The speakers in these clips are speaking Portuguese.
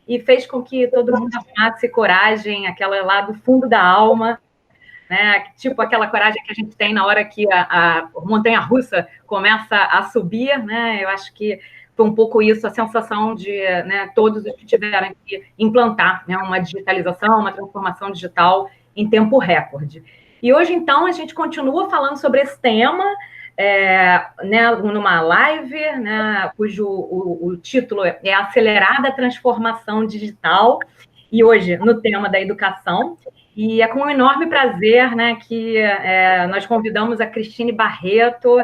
e fez com que todo mundo arrumasse coragem, aquela lá do fundo da alma, né? Tipo aquela coragem que a gente tem na hora que a montanha-russa começa a subir, né? Eu acho que foi um pouco isso, a sensação de, né, todos os que tiveram que implantar, né, uma digitalização, uma transformação digital em tempo recorde. E hoje, então, a gente continua falando sobre esse tema, né, numa live, né, cujo o título é Acelerada Transformação Digital, e hoje no tema da educação. E é com um enorme prazer, né, que nós convidamos a Cristine Barreto,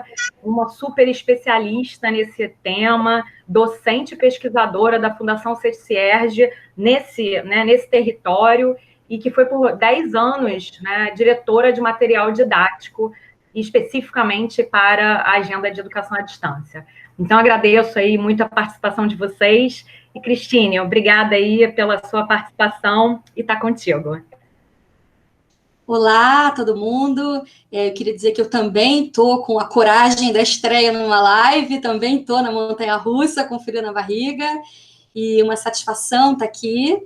uma super especialista nesse tema, docente e pesquisadora da Fundação CECIERJ nesse território, e que foi por 10 anos, né, diretora de material didático, especificamente para a agenda de educação à distância. Então, agradeço aí muito a participação de vocês. E, Cristine, obrigada aí pela sua participação, e está contigo. Olá, todo mundo. Eu queria dizer que eu também estou com a coragem da estreia numa live, também estou na montanha-russa, com frio na barriga, e uma satisfação estar aqui.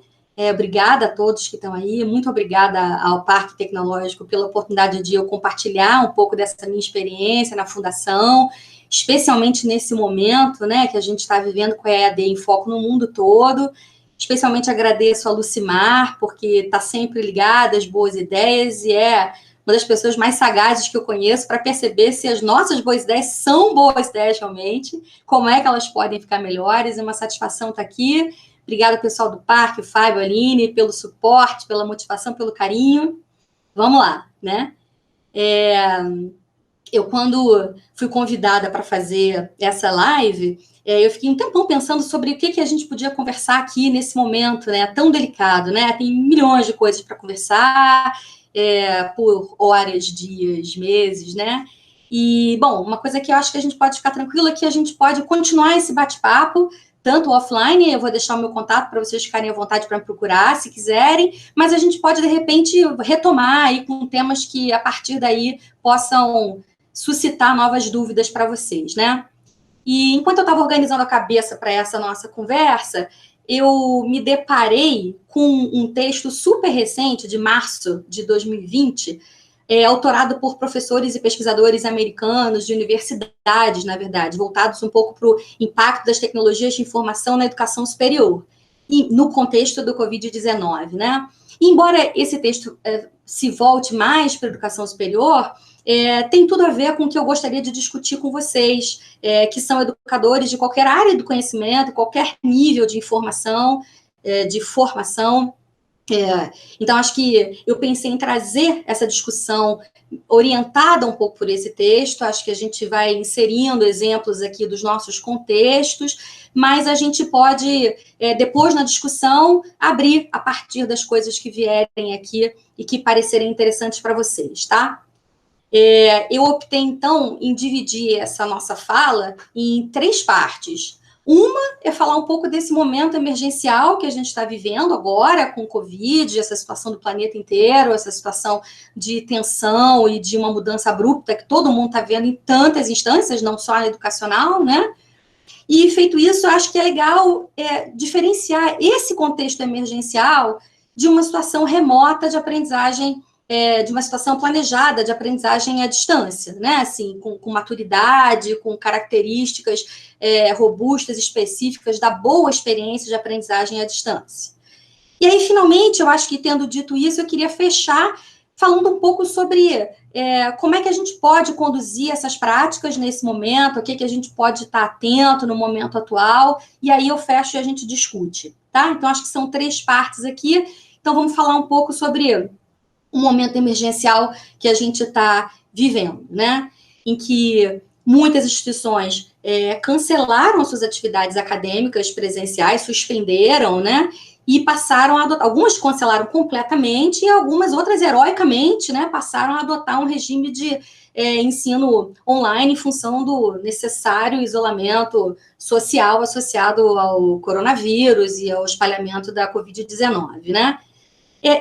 Obrigada a todos que estão aí, muito obrigada ao Parque Tecnológico pela oportunidade de eu compartilhar um pouco dessa minha experiência na Fundação, especialmente nesse momento, né, que a gente está vivendo com a EAD em foco no mundo todo. Especialmente agradeço a Lucimar, porque está sempre ligada às boas ideias e é uma das pessoas mais sagazes que eu conheço para perceber se as nossas boas ideias são boas ideias realmente, como é que elas podem ficar melhores. É uma satisfação estar aqui. Obrigada, pessoal do Parque, o Fábio, a Aline, pelo suporte, pela motivação, pelo carinho. Vamos lá, né? Eu, quando fui convidada para fazer essa live, eu fiquei um tempão pensando sobre o que a gente podia conversar aqui nesse momento, né, tão delicado, né? Tem milhões de coisas para conversar, por horas, dias, meses, né? E, bom, uma coisa que eu acho que a gente pode ficar tranquila é que a gente pode continuar esse bate-papo, tanto offline, eu vou deixar o meu contato para vocês ficarem à vontade para me procurar, se quiserem, mas a gente pode, de repente, retomar aí com temas que, a partir daí, possam suscitar novas dúvidas para vocês, né? E enquanto eu estava organizando a cabeça para essa nossa conversa, eu me deparei com um texto super recente, de março de 2020, autorado por professores e pesquisadores americanos de universidades, na verdade, voltados um pouco para o impacto das tecnologias de informação na educação superior, e no contexto do Covid-19, né? E embora esse texto se volte mais para a educação superior, tem tudo a ver com o que eu gostaria de discutir com vocês, que são educadores de qualquer área do conhecimento, qualquer nível de informação, de formação. Então, acho que eu pensei em trazer essa discussão orientada um pouco por esse texto. Acho que a gente vai inserindo exemplos aqui dos nossos contextos, mas a gente pode, depois na discussão, abrir a partir das coisas que vierem aqui e que parecerem interessantes para vocês, tá? Eu optei, então, em dividir essa nossa fala em 3 partes. Uma é falar um pouco desse momento emergencial que a gente está vivendo agora, com o Covid, essa situação do planeta inteiro, essa situação de tensão e de uma mudança abrupta que todo mundo está vendo em tantas instâncias, não só na educacional, né? E, feito isso, eu acho que é legal diferenciar esse contexto emergencial de uma situação remota de aprendizagem, de uma situação planejada de aprendizagem à distância, né? Assim, com maturidade, com características robustas, específicas da boa experiência de aprendizagem à distância. E aí, finalmente, eu acho que, tendo dito isso, eu queria fechar falando um pouco sobre como é que a gente pode conduzir essas práticas nesse momento, o que a gente pode estar atento no momento atual, e aí eu fecho e a gente discute, tá? Então, acho que são 3 partes aqui. Então, vamos falar um pouco sobre um momento emergencial que a gente está vivendo, né? Em que muitas instituições cancelaram suas atividades acadêmicas presenciais, suspenderam, né? E passaram a adotar, algumas cancelaram completamente e algumas outras, heroicamente, né, passaram a adotar um regime de ensino online em função do necessário isolamento social associado ao coronavírus e ao espalhamento da Covid-19, né?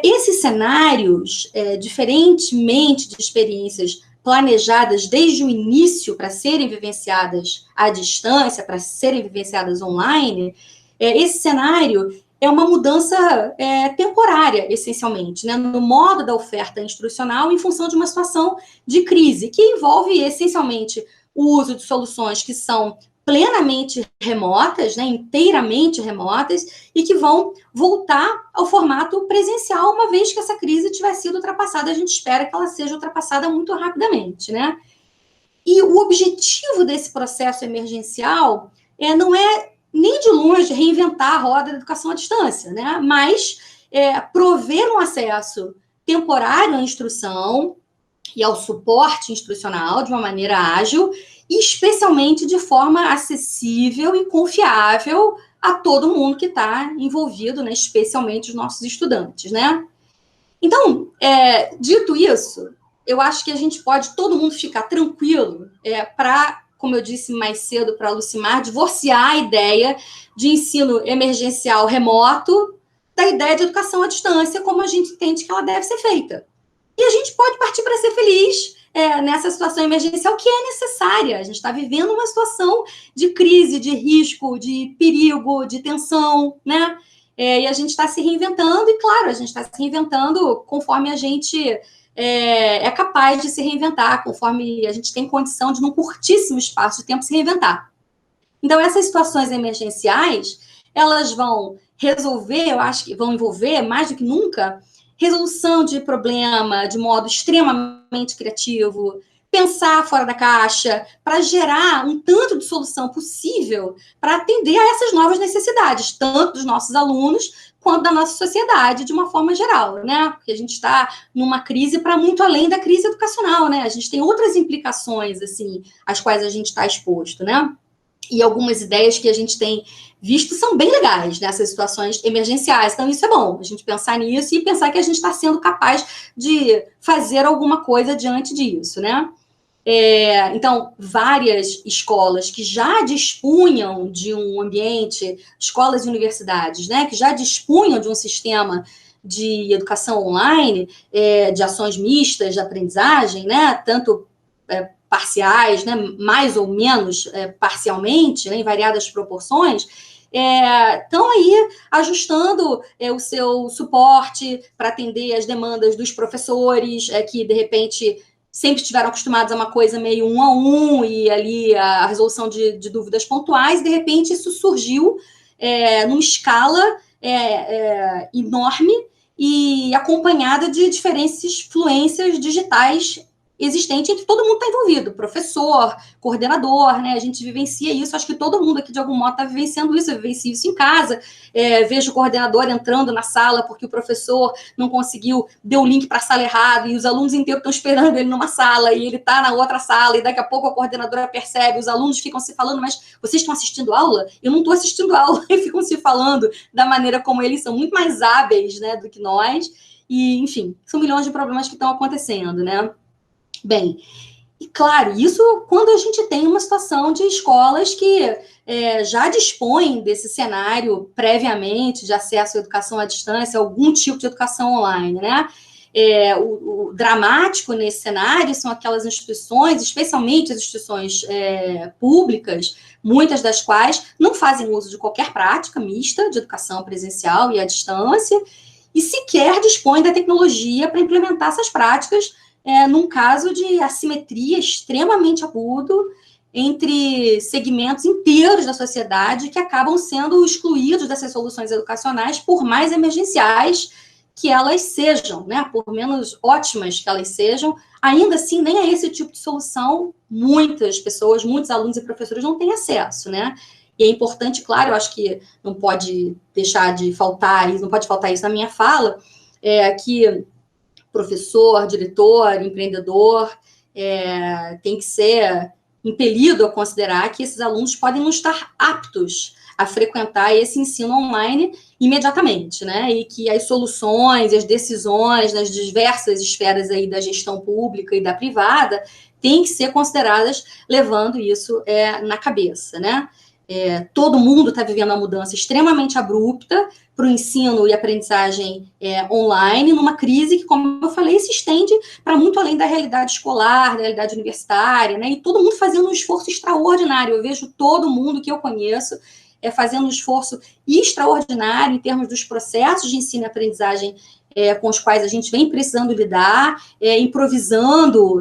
Esses cenários, diferentemente de experiências planejadas desde o início para serem vivenciadas à distância, para serem vivenciadas online, esse cenário é uma mudança temporária, essencialmente, né, no modo da oferta instrucional em função de uma situação de crise, que envolve, essencialmente, o uso de soluções que são plenamente remotas, né, inteiramente remotas, e que vão voltar ao formato presencial, uma vez que essa crise tiver sido ultrapassada. A gente espera que ela seja ultrapassada muito rapidamente, né? E o objetivo desse processo emergencial não é nem de longe reinventar a roda da educação à distância, né? Mas prover um acesso temporário à instrução e ao suporte instrucional de uma maneira ágil, e especialmente de forma acessível e confiável a todo mundo que está envolvido, né? Especialmente os nossos estudantes, né? Então, dito isso, eu acho que a gente pode, todo mundo, ficar tranquilo para, como eu disse mais cedo para a Lucimar, divorciar a ideia de ensino emergencial remoto da ideia de educação à distância, como a gente entende que ela deve ser feita. E a gente pode partir para ser feliz nessa situação emergencial que é necessária. A gente está vivendo uma situação de crise, de risco, de perigo, de tensão, né? E a gente está se reinventando, e claro, a gente está se reinventando conforme a gente é capaz de se reinventar, conforme a gente tem condição de, num curtíssimo espaço de tempo, se reinventar. Então, essas situações emergenciais, elas vão resolver, eu acho que vão envolver, mais do que nunca, resolução de problema de modo extremamente criativo, pensar fora da caixa, para gerar um tanto de solução possível para atender a essas novas necessidades, tanto dos nossos alunos quanto da nossa sociedade, de uma forma geral, né? Porque a gente está numa crise para muito além da crise educacional, né? A gente tem outras implicações, assim, às quais a gente está exposto, né? E algumas ideias que a gente tem visto são bem legais nessas situações emergenciais. Então, isso é bom, a gente pensar nisso e pensar que a gente está sendo capaz de fazer alguma coisa diante disso, né? Então, várias escolas que já dispunham de um ambiente, escolas e universidades, né, que já dispunham de um sistema de educação online, de ações mistas de aprendizagem, né, tanto parciais, né, mais ou menos parcialmente, né, em variadas proporções, estão aí ajustando o seu suporte para atender as demandas dos professores, que, de repente, sempre estiveram acostumados a uma coisa meio 1 a 1, e ali a resolução de dúvidas pontuais, e, de repente, isso surgiu numa escala enorme e acompanhada de diferentes fluências digitais existente entre todo mundo que está envolvido, professor, coordenador, né? A gente vivencia isso, acho que todo mundo aqui de algum modo está vivenciando isso, eu vivencio isso em casa, vejo o coordenador entrando na sala porque o professor não conseguiu, deu o link para a sala errado, e os alunos inteiros estão esperando ele numa sala, e ele está na outra sala, e daqui a pouco a coordenadora percebe, os alunos ficam se falando, mas vocês estão assistindo aula? Eu não estou assistindo aula, e ficam se falando da maneira como eles são muito mais hábeis, né, do que nós, e, enfim, são milhões de problemas que estão acontecendo, né? Bem, e claro, isso quando a gente tem uma situação de escolas que já dispõem desse cenário previamente de acesso à educação à distância, algum tipo de educação online, né? O dramático nesse cenário são aquelas instituições, especialmente as instituições públicas, muitas das quais não fazem uso de qualquer prática mista de educação presencial e à distância, e sequer dispõem da tecnologia para implementar essas práticas num caso de assimetria extremamente agudo entre segmentos inteiros da sociedade que acabam sendo excluídos dessas soluções educacionais, por mais emergenciais que elas sejam, né? Por menos ótimas que elas sejam, ainda assim, nem a esse tipo de solução muitas pessoas, muitos alunos e professores não têm acesso, né? E é importante, claro, eu acho que não pode deixar de faltar, não pode faltar isso na minha fala, que professor, diretor, empreendedor, tem que ser impelido a considerar que esses alunos podem não estar aptos a frequentar esse ensino online imediatamente, né? E que as soluções e as decisões nas diversas esferas aí da gestão pública e da privada têm que ser consideradas levando isso na cabeça, né? Todo mundo está vivendo uma mudança extremamente abrupta para o ensino e aprendizagem online, numa crise que, como eu falei, se estende para muito além da realidade escolar, da realidade universitária, né? E todo mundo fazendo um esforço extraordinário. Eu vejo todo mundo que eu conheço fazendo um esforço extraordinário em termos dos processos de ensino e aprendizagem com os quais a gente vem precisando lidar, improvisando,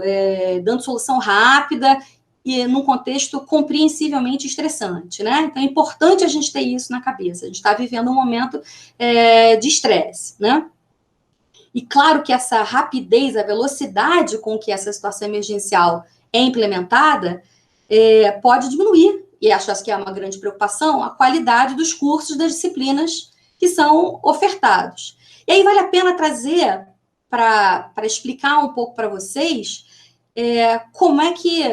dando solução rápida, e num contexto compreensivelmente estressante, né? Então, é importante a gente ter isso na cabeça. A gente está vivendo um momento de estresse, né? E claro que essa rapidez, a velocidade com que essa situação emergencial é implementada pode diminuir, e acho que é uma grande preocupação, a qualidade dos cursos, das disciplinas que são ofertados. E aí vale a pena trazer, para explicar um pouco para vocês, como é que,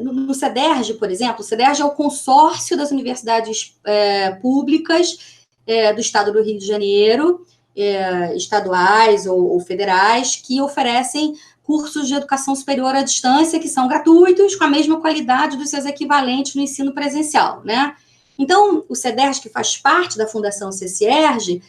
no CEDERJ, por exemplo, o CEDERJ é o consórcio das universidades públicas do estado do Rio de Janeiro, estaduais ou federais, que oferecem cursos de educação superior à distância, que são gratuitos, com a mesma qualidade dos seus equivalentes no ensino presencial, né? Então, o CEDERJ, que faz parte da Fundação CCERJ,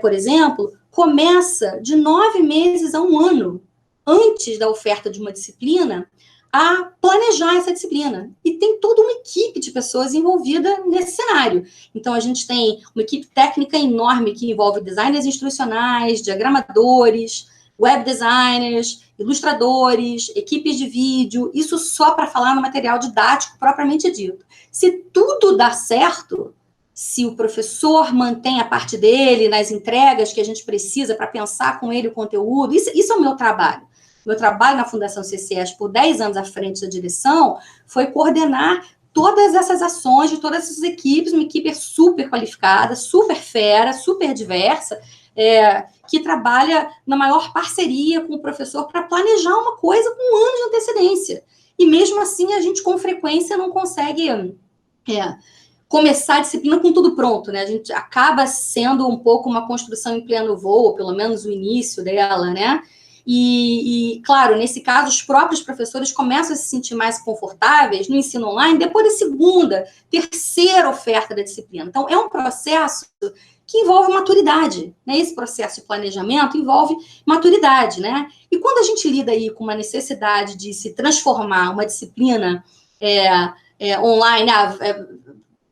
por exemplo, começa de 9 meses a 1 ano antes da oferta de uma disciplina, a planejar essa disciplina. E tem toda uma equipe de pessoas envolvida nesse cenário. Então, a gente tem uma equipe técnica enorme que envolve designers instrucionais, diagramadores, web designers, ilustradores, equipes de vídeo, isso só para falar no material didático propriamente dito. Se tudo dá certo, se o professor mantém a parte dele nas entregas que a gente precisa para pensar com ele o conteúdo, isso é o meu trabalho. Meu trabalho na Fundação CCERJ, por 10 anos à frente da direção, foi coordenar todas essas ações de todas essas equipes, uma equipe super qualificada, super fera, super diversa, que trabalha na maior parceria com o professor para planejar uma coisa com um ano de antecedência. E mesmo assim, a gente, com frequência, não consegue começar a disciplina com tudo pronto, né? A gente acaba sendo um pouco uma construção em pleno voo, pelo menos o início dela, né? E, claro, nesse caso, os próprios professores começam a se sentir mais confortáveis no ensino online depois da segunda, terceira oferta da disciplina. Então, é um processo que envolve maturidade, né? Esse processo de planejamento envolve maturidade, né? E quando a gente lida aí com uma necessidade de se transformar uma disciplina online,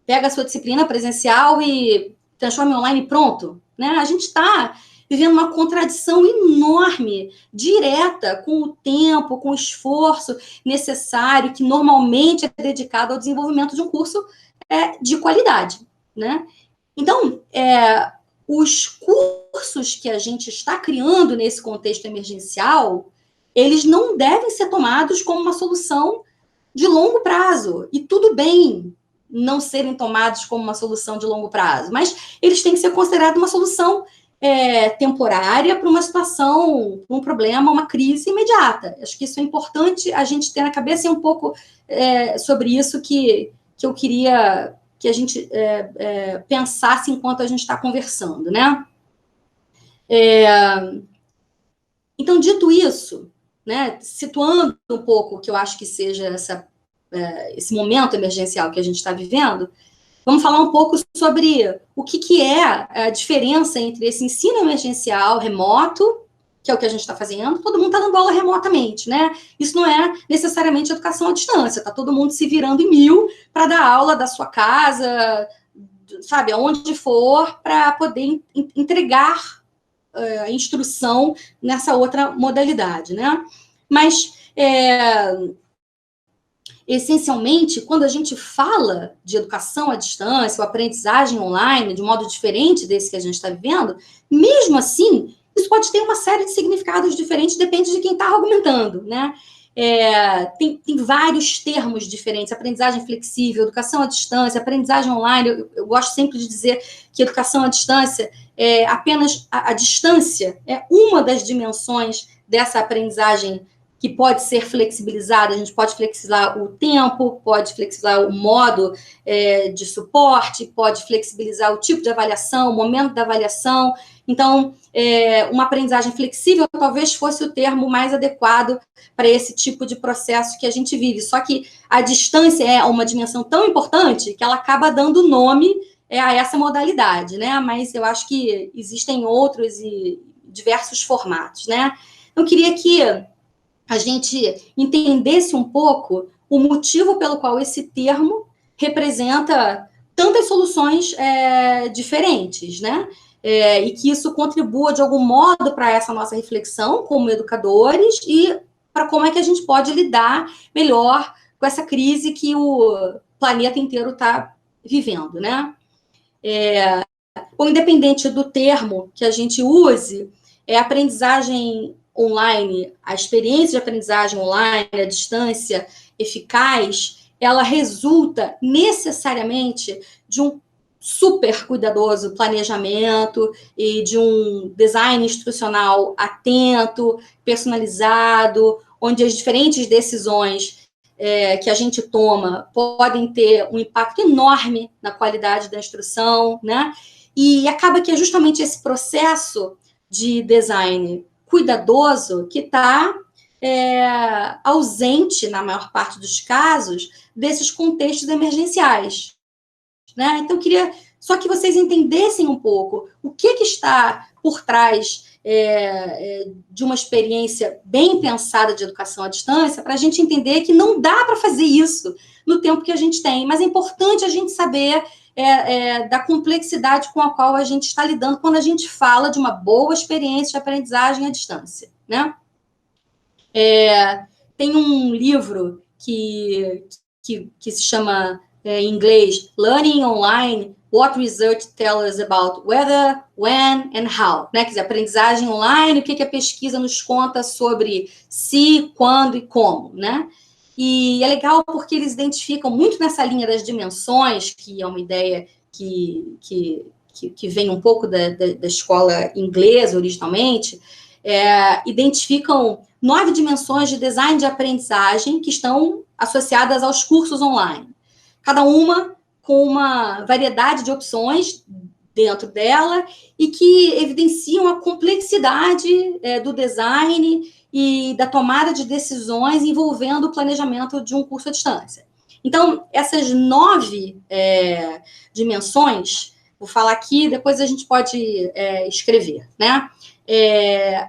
pega a sua disciplina presencial e transforma em online e pronto, né? A gente está vivendo uma contradição enorme, direta, com o tempo, com o esforço necessário, que normalmente é dedicado ao desenvolvimento de um curso de qualidade, né? Então, os cursos que a gente está criando nesse contexto emergencial, eles não devem ser tomados como uma solução de longo prazo, e tudo bem não serem tomados como uma solução de longo prazo, mas eles têm que ser considerados uma solução temporária para uma situação, um problema, uma crise imediata. Acho que isso é importante a gente ter na cabeça, e um pouco sobre isso que eu queria que a gente pensasse enquanto a gente está conversando, né? Então, dito isso, né, situando um pouco o que eu acho que seja esse momento emergencial que a gente está vivendo, vamos falar um pouco sobre o que é a diferença entre esse ensino emergencial remoto, que é o que a gente está fazendo, todo mundo está dando aula remotamente, né? Isso não é necessariamente educação à distância, está todo mundo se virando em mil para dar aula da sua casa, sabe, aonde for, para poder entregar a instrução nessa outra modalidade, né? Mas, essencialmente, quando a gente fala de educação à distância, ou aprendizagem online, de um modo diferente desse que a gente está vivendo, mesmo assim, isso pode ter uma série de significados diferentes, depende de quem está argumentando, né? Tem vários termos diferentes, aprendizagem flexível, educação à distância, aprendizagem online. Eu gosto sempre de dizer que educação à distância apenas a distância é uma das dimensões dessa aprendizagem que pode ser flexibilizada. A gente pode flexibilizar o tempo, pode flexibilizar o modo de suporte, pode flexibilizar o tipo de avaliação, o momento da avaliação. Então, uma aprendizagem flexível talvez fosse o termo mais adequado para esse tipo de processo que a gente vive. Só que a distância é uma dimensão tão importante que ela acaba dando nome a essa modalidade, né? Mas eu acho que existem outros e diversos formatos, né? Eu queria que a gente entendesse um pouco o motivo pelo qual esse termo representa tantas soluções diferentes, né? E que isso contribua de algum modo para essa nossa reflexão como educadores e para como é que a gente pode lidar melhor com essa crise que o planeta inteiro está vivendo, né? Bom, independente do termo que a gente use, a aprendizagem online, a experiência de aprendizagem online, à distância eficaz, ela resulta necessariamente de um super cuidadoso planejamento e de um design instrucional atento, personalizado, onde as diferentes decisões que a gente toma podem ter um impacto enorme na qualidade da instrução, né? E acaba que é justamente esse processo de design cuidadoso que está ausente, na maior parte dos casos, desses contextos emergenciais. Né? Então, eu queria só que vocês entendessem um pouco o que está por trás de uma experiência bem pensada de educação à distância, para a gente entender que não dá para fazer isso no tempo que a gente tem, mas é importante a gente saber da complexidade com a qual a gente está lidando quando a gente fala de uma boa experiência de aprendizagem à distância. Né? Tem um livro que se chama, em inglês, Learning Online, What Research Tells Us About Whether, When and How. Né? Quer dizer, aprendizagem online, o que a pesquisa nos conta sobre se, quando e como. Né? E é legal porque eles identificam muito nessa linha das dimensões, que é uma ideia que vem um pouco da escola inglesa originalmente, identificam 9 dimensões de design de aprendizagem que estão associadas aos cursos online. Cada uma com uma variedade de opções dentro dela e que evidenciam a complexidade do design e da tomada de decisões envolvendo o planejamento de um curso à distância. Então, essas 9 dimensões, vou falar aqui, depois a gente pode escrever, né?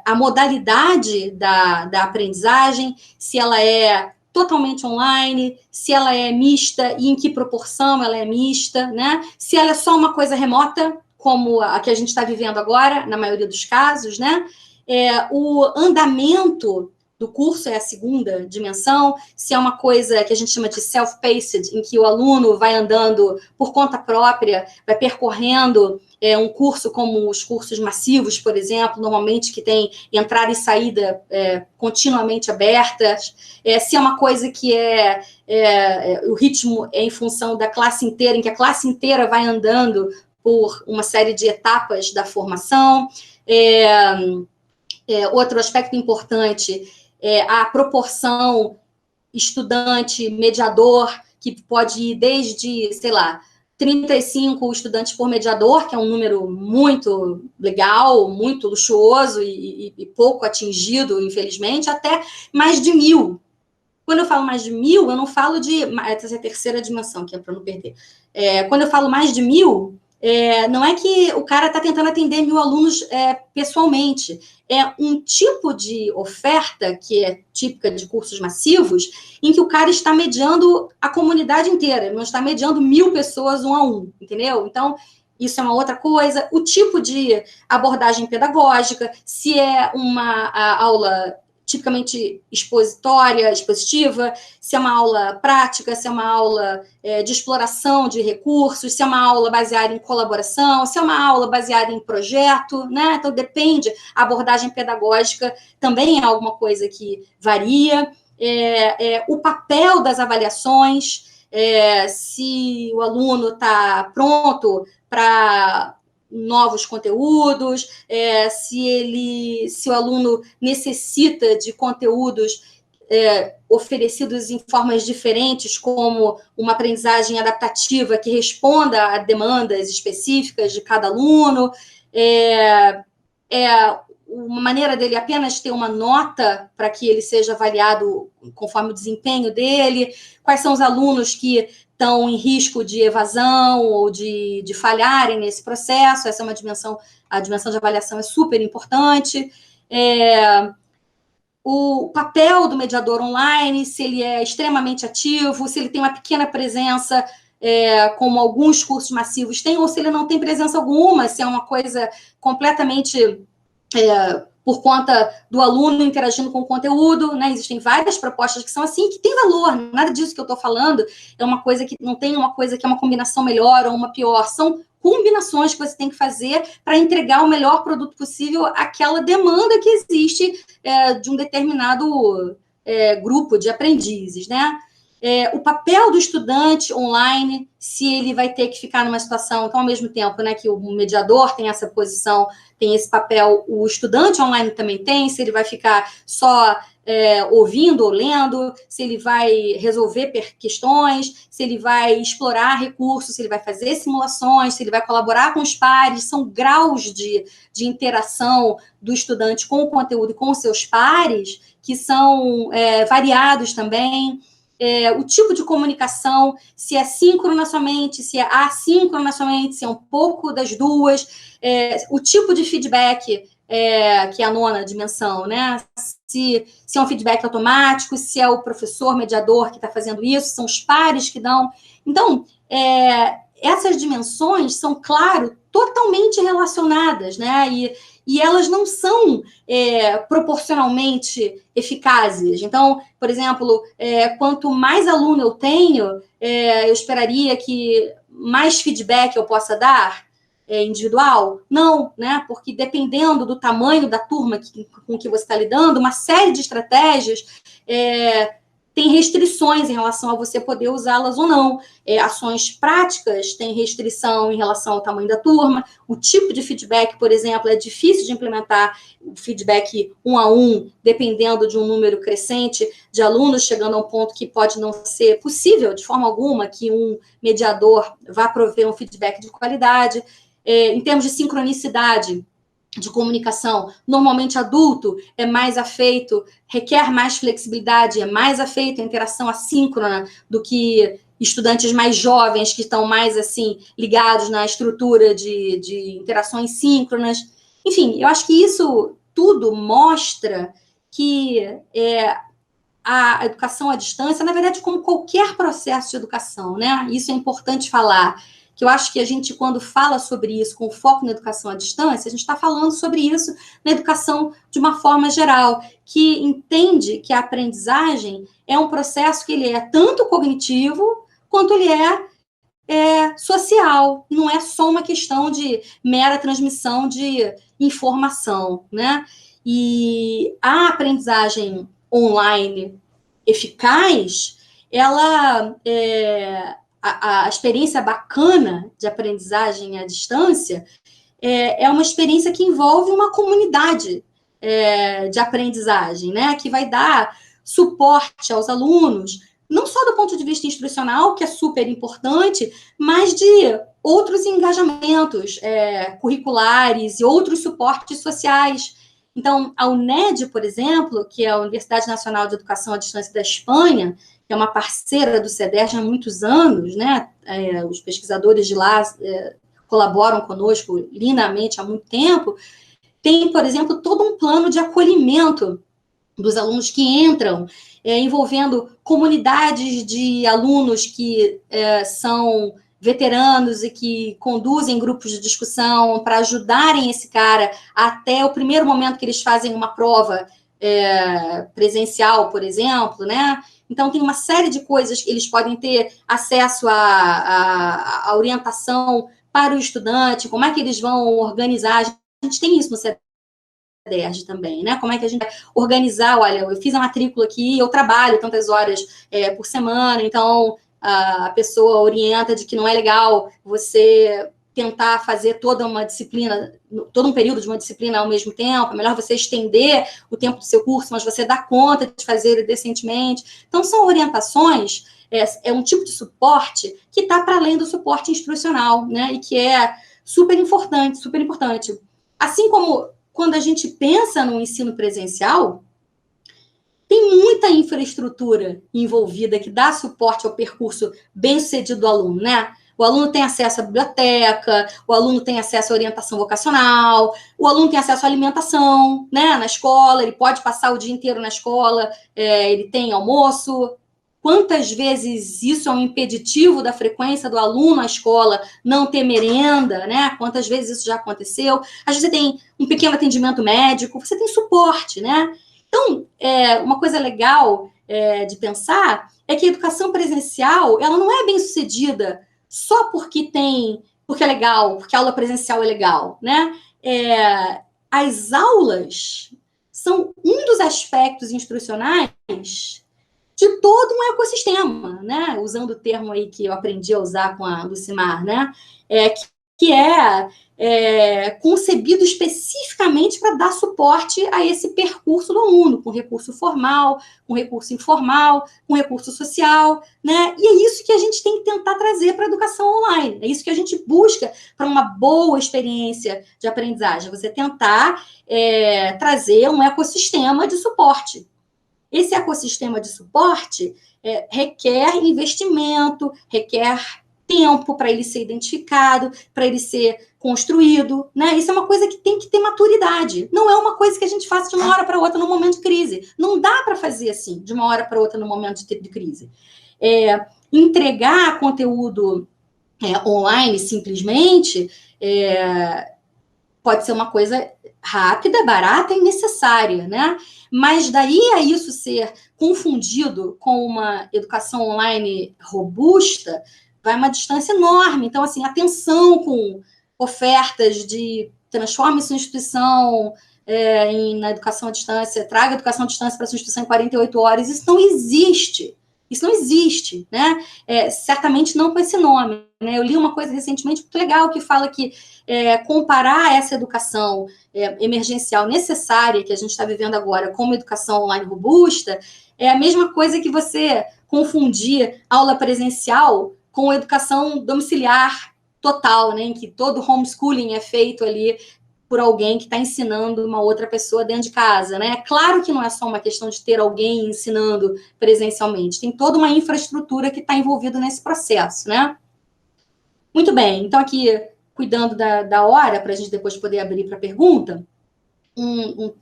A modalidade da aprendizagem, se ela é totalmente online, se ela é mista e em que proporção ela é mista, né? Se ela é só uma coisa remota, como a que a gente está vivendo agora, na maioria dos casos, né? O andamento do curso é a segunda dimensão, se é uma coisa que a gente chama de self-paced, em que o aluno vai andando por conta própria, vai percorrendo um curso como os cursos massivos, por exemplo, normalmente que tem entrada e saída continuamente abertas, se é uma coisa que o ritmo é em função da classe inteira, em que a classe inteira vai andando por uma série de etapas da formação. Outro aspecto importante é a proporção estudante-mediador, que pode ir desde, sei lá, 35 estudantes por mediador, que é um número muito legal, muito luxuoso e pouco atingido, infelizmente, até mais de 1.000. Quando eu falo mais de 1.000, eu não falo de... Essa é a terceira dimensão, que é para não perder. Quando eu falo mais de 1.000, não é que o cara está tentando atender 1.000 alunos pessoalmente. É um tipo de oferta que é típica de cursos massivos, em que o cara está mediando a comunidade inteira, ele não está mediando 1.000 pessoas 1 a 1, entendeu? Então, isso é uma outra coisa. O tipo de abordagem pedagógica, se é uma aula tipicamente expositiva, se é uma aula prática, se é uma aula de exploração de recursos, se é uma aula baseada em colaboração, se é uma aula baseada em projeto, né? Então, depende. A abordagem pedagógica também é alguma coisa que varia. O papel das avaliações, se o aluno está pronto para novos conteúdos, se o aluno necessita de conteúdos oferecidos em formas diferentes, como uma aprendizagem adaptativa que responda a demandas específicas de cada aluno, uma maneira dele apenas ter uma nota para que ele seja avaliado conforme o desempenho dele, quais são os alunos que estão em risco de evasão ou de falharem nesse processo. Essa é uma dimensão, a dimensão de avaliação é super importante. O papel do mediador online, se ele é extremamente ativo, se ele tem uma pequena presença como alguns cursos massivos têm, ou se ele não tem presença alguma, se é uma coisa completamente por conta do aluno interagindo com o conteúdo, né? Existem várias propostas que são assim, que tem valor, nada disso que eu estou falando é uma coisa que não tem uma coisa que é uma combinação melhor ou uma pior, são combinações que você tem que fazer para entregar o melhor produto possível àquela demanda que existe de um determinado grupo de aprendizes, né? O papel do estudante online, se ele vai ter que ficar numa situação, então, ao mesmo tempo, né, que o mediador tem essa posição, tem esse papel, o estudante online também tem, se ele vai ficar só ouvindo ou lendo, se ele vai resolver questões, se ele vai explorar recursos, se ele vai fazer simulações, se ele vai colaborar com os pares, são graus de interação do estudante com o conteúdo e com os seus pares, que são variados também. O tipo de comunicação, se é síncrona somente, se é assíncrona somente, se é um pouco das duas, o tipo de feedback, que é a nona dimensão, né? Se é um feedback automático, se é o professor mediador que está fazendo isso, são os pares que dão. Então, essas dimensões são, claro, totalmente relacionadas, né? E elas não são proporcionalmente eficazes. Então, por exemplo, quanto mais aluno eu tenho, eu esperaria que mais feedback eu possa dar individual? Não, né? Porque dependendo do tamanho da turma com que você está lidando, uma série de estratégias tem restrições em relação a você poder usá-las ou não. Ações práticas têm restrição em relação ao tamanho da turma. O tipo de feedback, por exemplo, é difícil de implementar o feedback 1 a 1, dependendo de um número crescente de alunos, chegando a um ponto que pode não ser possível, de forma alguma, que um mediador vá prover um feedback de qualidade. Em termos de sincronicidade de comunicação, normalmente adulto é mais afeito, requer mais flexibilidade, é mais afeito a interação assíncrona do que estudantes mais jovens que estão mais assim ligados na estrutura de interações síncronas. Enfim, eu acho que isso tudo mostra que a educação à distância, na verdade, como qualquer processo de educação, né? Isso é importante falar, que eu acho que a gente, quando fala sobre isso, com foco na educação à distância, a gente está falando sobre isso na educação de uma forma geral, que entende que a aprendizagem é um processo que ele é tanto cognitivo, quanto ele é social, não é só uma questão de mera transmissão de informação, né? E a aprendizagem online eficaz, ela a experiência bacana de aprendizagem à distância é uma experiência que envolve uma comunidade de aprendizagem, né? Que vai dar suporte aos alunos, não só do ponto de vista instrucional, que é super importante, mas de outros engajamentos curriculares e outros suportes sociais. Então, a UNED, por exemplo, que é a Universidade Nacional de Educação à Distância da Espanha, que é uma parceira do CEDERJ há muitos anos, né? Os pesquisadores de lá colaboram conosco lindamente há muito tempo, tem, por exemplo, todo um plano de acolhimento dos alunos que entram, envolvendo comunidades de alunos que são veteranos e que conduzem grupos de discussão para ajudarem esse cara até o primeiro momento que eles fazem uma prova presencial, por exemplo, né? Então, tem uma série de coisas que eles podem ter acesso à orientação para o estudante, como é que eles vão organizar. A gente tem isso no CEDERJ também, né? Como é que a gente vai organizar? Olha, eu fiz a matrícula aqui, eu trabalho tantas horas por semana, então a pessoa orienta de que não é legal você tentar fazer toda uma disciplina, todo um período de uma disciplina ao mesmo tempo, é melhor você estender o tempo do seu curso, mas você dá conta de fazer ele decentemente. Então, são orientações, um tipo de suporte que está para além do suporte instrucional, né? E que é super importante, super importante. Assim como quando a gente pensa no ensino presencial, tem muita infraestrutura envolvida que dá suporte ao percurso bem-sucedido do aluno, né? O aluno tem acesso à biblioteca, o aluno tem acesso à orientação vocacional, o aluno tem acesso à alimentação, né? Na escola, ele pode passar o dia inteiro na escola, ele tem almoço, quantas vezes isso é um impeditivo da frequência do aluno à escola não ter merenda, né? Quantas vezes isso já aconteceu? Às vezes você tem um pequeno atendimento médico, você tem suporte, né? Então, uma coisa legal de pensar é que a educação presencial, ela não é bem sucedida só porque é legal, porque a aula presencial é legal, né? As aulas são um dos aspectos instrucionais de todo um ecossistema, né? Usando o termo aí que eu aprendi a usar com a Lucimar, né? Que é concebido especificamente para dar suporte a esse percurso do aluno, com recurso formal, com recurso informal, com recurso social, né? E é isso que a gente tem que tentar trazer para a educação online. É isso que a gente busca para uma boa experiência de aprendizagem. Você tentar trazer um ecossistema de suporte. Esse ecossistema de suporte requer investimento, requer tempo para ele ser identificado, para ele ser construído, né? Isso é uma coisa que tem que ter maturidade. Não é uma coisa que a gente faça de uma hora para outra no momento de crise. Não dá para fazer assim, de uma hora para outra no momento de crise. Entregar conteúdo online simplesmente pode ser uma coisa rápida, barata e necessária, né? Mas daí a isso ser confundido com uma educação online robusta, vai uma distância enorme. Então, assim, atenção com ofertas de transforme sua instituição na educação à distância, traga a educação à distância para sua instituição em 48 horas. Isso não existe. Isso não existe, né? Certamente não com esse nome, né? Eu li uma coisa recentemente muito legal que fala que comparar essa educação emergencial necessária que a gente está vivendo agora com uma educação online robusta é a mesma coisa que você confundir aula presencial com educação domiciliar total, né? Em que todo homeschooling é feito ali por alguém que está ensinando uma outra pessoa dentro de casa, né? Claro que não é só uma questão de ter alguém ensinando presencialmente, tem toda uma infraestrutura que está envolvida nesse processo, né? Muito bem, então aqui, cuidando da hora, para a gente depois poder abrir para pergunta,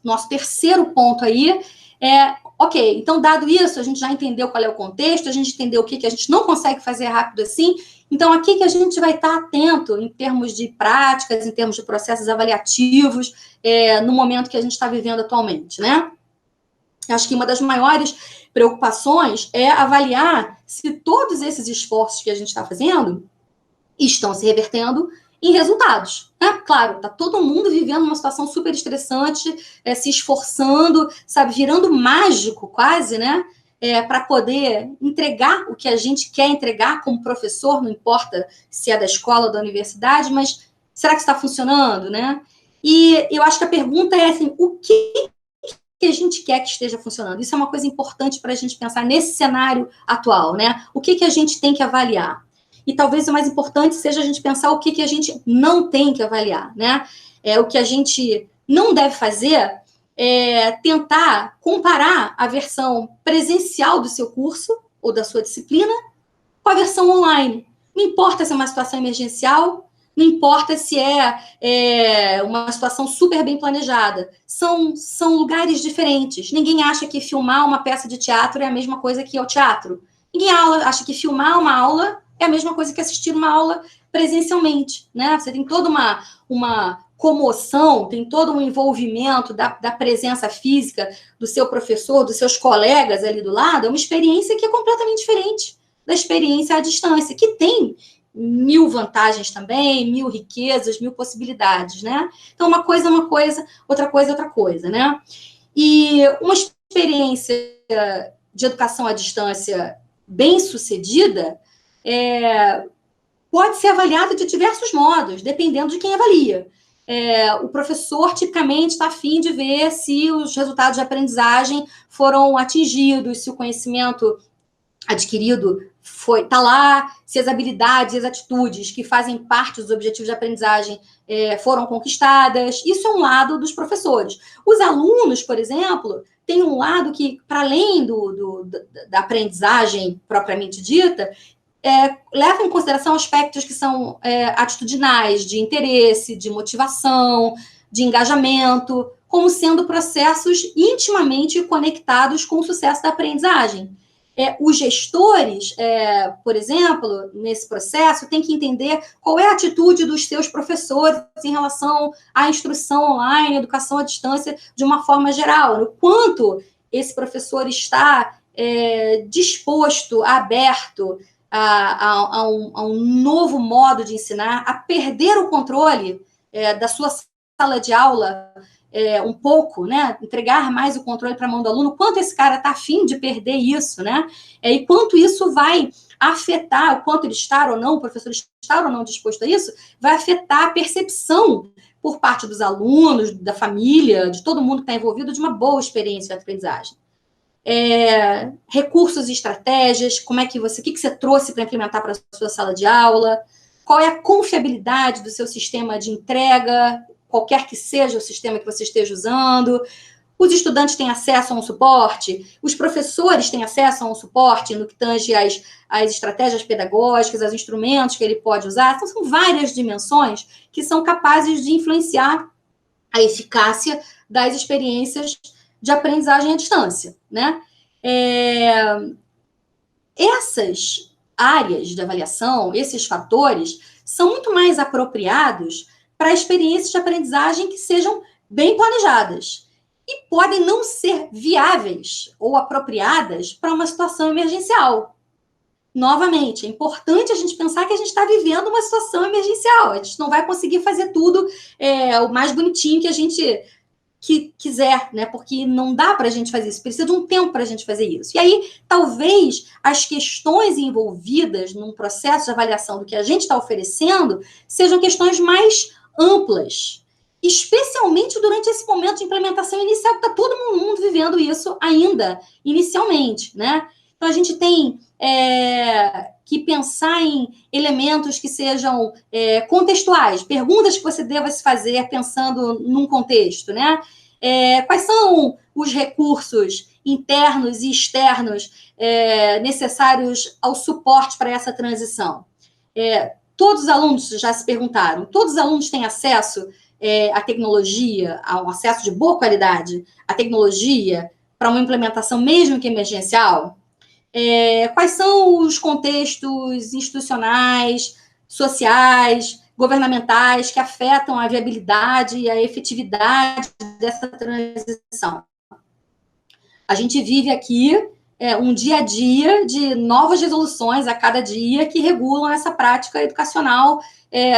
nosso terceiro ponto aí ok, então dado isso, a gente já entendeu qual é o contexto, a gente entendeu o que a gente não consegue fazer rápido assim, então aqui que a gente vai estar atento em termos de práticas, em termos de processos avaliativos, no momento que a gente está vivendo atualmente, né? Acho que uma das maiores preocupações é avaliar se todos esses esforços que a gente está fazendo estão se revertendo em resultados. Claro, está todo mundo vivendo uma situação super estressante, se esforçando, sabe, virando mágico quase, né? Para poder entregar o que a gente quer entregar como professor, não importa se é da escola ou da universidade, mas será que está funcionando, né? E eu acho que a pergunta é assim, o que a gente quer que esteja funcionando? Isso é uma coisa importante para a gente pensar nesse cenário atual, né? O que a gente tem que avaliar? E talvez o mais importante seja a gente pensar o que a gente não tem que avaliar, né? O que a gente não deve fazer é tentar comparar a versão presencial do seu curso ou da sua disciplina com a versão online. Não importa se é uma situação emergencial, não importa se é uma situação super bem planejada. São lugares diferentes. Ninguém acha que filmar uma peça de teatro é a mesma coisa que o teatro. Ninguém acha que filmar uma aula é a mesma coisa que assistir uma aula presencialmente, né? Você tem toda uma comoção, tem todo um envolvimento da presença física do seu professor, dos seus colegas ali do lado, é uma experiência que é completamente diferente da experiência à distância, que tem 1000 vantagens também, 1000 riquezas, 1000 possibilidades, né? Então, uma coisa é uma coisa, outra coisa é outra coisa, né? E uma experiência de educação à distância bem-sucedida pode ser avaliada de diversos modos, dependendo de quem avalia. O professor, tipicamente, está a fim de ver se os resultados de aprendizagem foram atingidos, se o conhecimento adquirido está lá, se as habilidades e as atitudes que fazem parte dos objetivos de aprendizagem foram conquistadas. Isso é um lado dos professores. Os alunos, por exemplo, têm um lado que, para além da aprendizagem propriamente dita, leva em consideração aspectos que são atitudinais, de interesse, de motivação, de engajamento, como sendo processos intimamente conectados com o sucesso da aprendizagem. Os gestores, por exemplo, nesse processo, têm que entender qual é a atitude dos seus professores em relação à instrução online, educação à distância, de uma forma geral. O quanto esse professor está disposto, aberto a um novo modo de ensinar, a perder o controle da sua sala de aula um pouco, né? Entregar mais o controle para a mão do aluno, quanto esse cara está afim de perder isso, né? E quanto isso vai afetar, o quanto ele está ou não, o professor estar ou não disposto a isso, vai afetar a percepção por parte dos alunos, da família, de todo mundo que está envolvido, de uma boa experiência de aprendizagem. Recursos e estratégias, o que você trouxe para implementar para a sua sala de aula, qual é a confiabilidade do seu sistema de entrega, qualquer que seja o sistema que você esteja usando. Os estudantes têm acesso a um suporte, os professores têm acesso a um suporte no que tange às estratégias pedagógicas, aos instrumentos que ele pode usar. Então, são várias dimensões que são capazes de influenciar a eficácia das experiências de aprendizagem à distância, né? Essas áreas de avaliação, esses fatores, são muito mais apropriados para experiências de aprendizagem que sejam bem planejadas e podem não ser viáveis ou apropriadas para uma situação emergencial. Novamente, é importante a gente pensar que a gente está vivendo uma situação emergencial. A gente não vai conseguir fazer tudo o mais bonitinho que a gente quiser, né? Porque não dá para a gente fazer isso, precisa de um tempo para a gente fazer isso. E aí, talvez, as questões envolvidas num processo de avaliação do que a gente está oferecendo sejam questões mais amplas, especialmente durante esse momento de implementação inicial, que está todo mundo vivendo isso ainda, inicialmente, né? Então, a gente tem que pensar em elementos que sejam contextuais, perguntas que você deva se fazer pensando num contexto, né? Quais são os recursos internos e externos necessários ao suporte para essa transição? Todos os alunos já se perguntaram, todos os alunos têm acesso à tecnologia, ao acesso de boa qualidade à tecnologia para uma implementação mesmo que emergencial? Quais são os contextos institucionais, sociais, governamentais que afetam a viabilidade e a efetividade dessa transição? A gente vive aqui um dia a dia de novas resoluções a cada dia que regulam essa prática educacional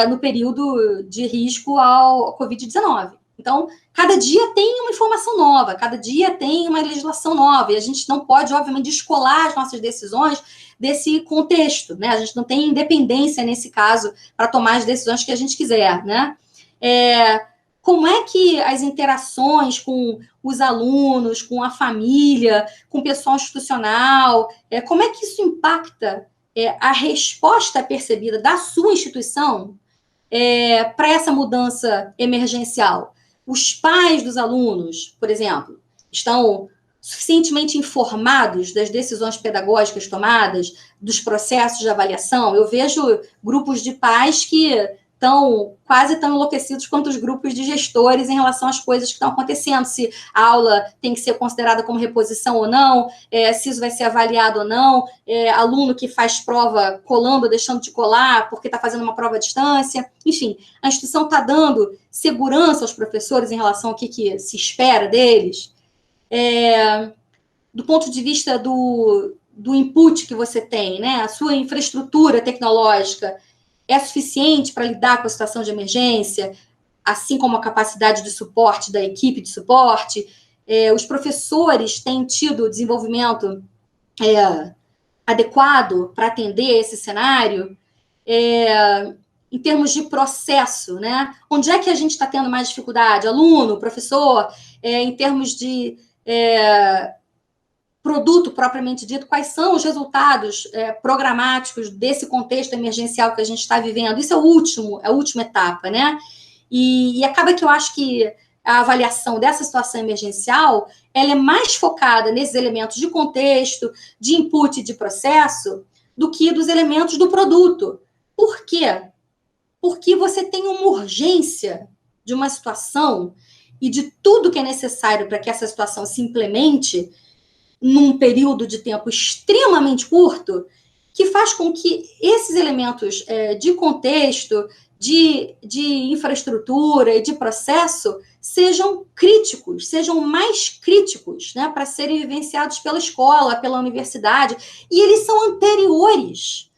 no período de risco ao Covid-19. Então, cada dia tem uma informação nova, cada dia tem uma legislação nova, e a gente não pode, obviamente, descolar as nossas decisões desse contexto, né? A gente não tem independência, nesse caso, para tomar as decisões que a gente quiser, né? Como é que as interações com os alunos, com a família, com o pessoal institucional, como é que isso impacta a resposta percebida da sua instituição para essa mudança emergencial? Os pais dos alunos, por exemplo, estão suficientemente informados das decisões pedagógicas tomadas, dos processos de avaliação? Eu vejo grupos de pais que estão quase tão enlouquecidos quanto os grupos de gestores em relação às coisas que estão acontecendo, se a aula tem que ser considerada como reposição ou não, se isso vai ser avaliado ou não, aluno que faz prova colando ou deixando de colar porque está fazendo uma prova à distância. Enfim, a instituição está dando segurança aos professores em relação ao que se espera deles. Do ponto de vista do input que você tem, né? A sua infraestrutura tecnológica é suficiente para lidar com a situação de emergência, assim como a capacidade de suporte da equipe de suporte? Os professores têm tido desenvolvimento adequado para atender esse cenário? Em termos de processo, né? Onde é que a gente está tendo mais dificuldade? Aluno, professor? Em termos de produto propriamente dito, quais são os resultados programáticos desse contexto emergencial que a gente está vivendo? Isso é a última etapa, né? E acaba que eu acho que a avaliação dessa situação emergencial, ela é mais focada nesses elementos de contexto, de input e de processo, do que dos elementos do produto. Por quê? Porque você tem uma urgência de uma situação e de tudo que é necessário para que essa situação se implemente num período de tempo extremamente curto, que faz com que esses elementos de contexto, de infraestrutura e de processo sejam críticos, sejam mais críticos, né, para serem vivenciados pela escola, pela universidade, e eles são anteriores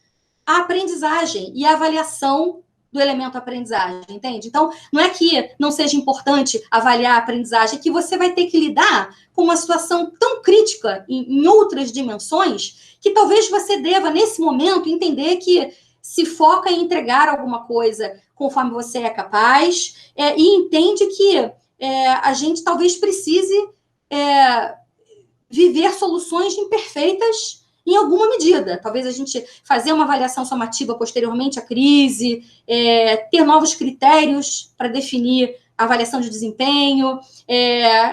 à aprendizagem e à avaliação do elemento aprendizagem, entende? Então, não é que não seja importante avaliar a aprendizagem, é que você vai ter que lidar com uma situação tão crítica em outras dimensões que talvez você deva, nesse momento, entender que se foca em entregar alguma coisa conforme você é capaz e entende que a gente talvez precise viver soluções imperfeitas em alguma medida. Talvez a gente fazer uma avaliação somativa posteriormente à crise, ter novos critérios para definir a avaliação de desempenho,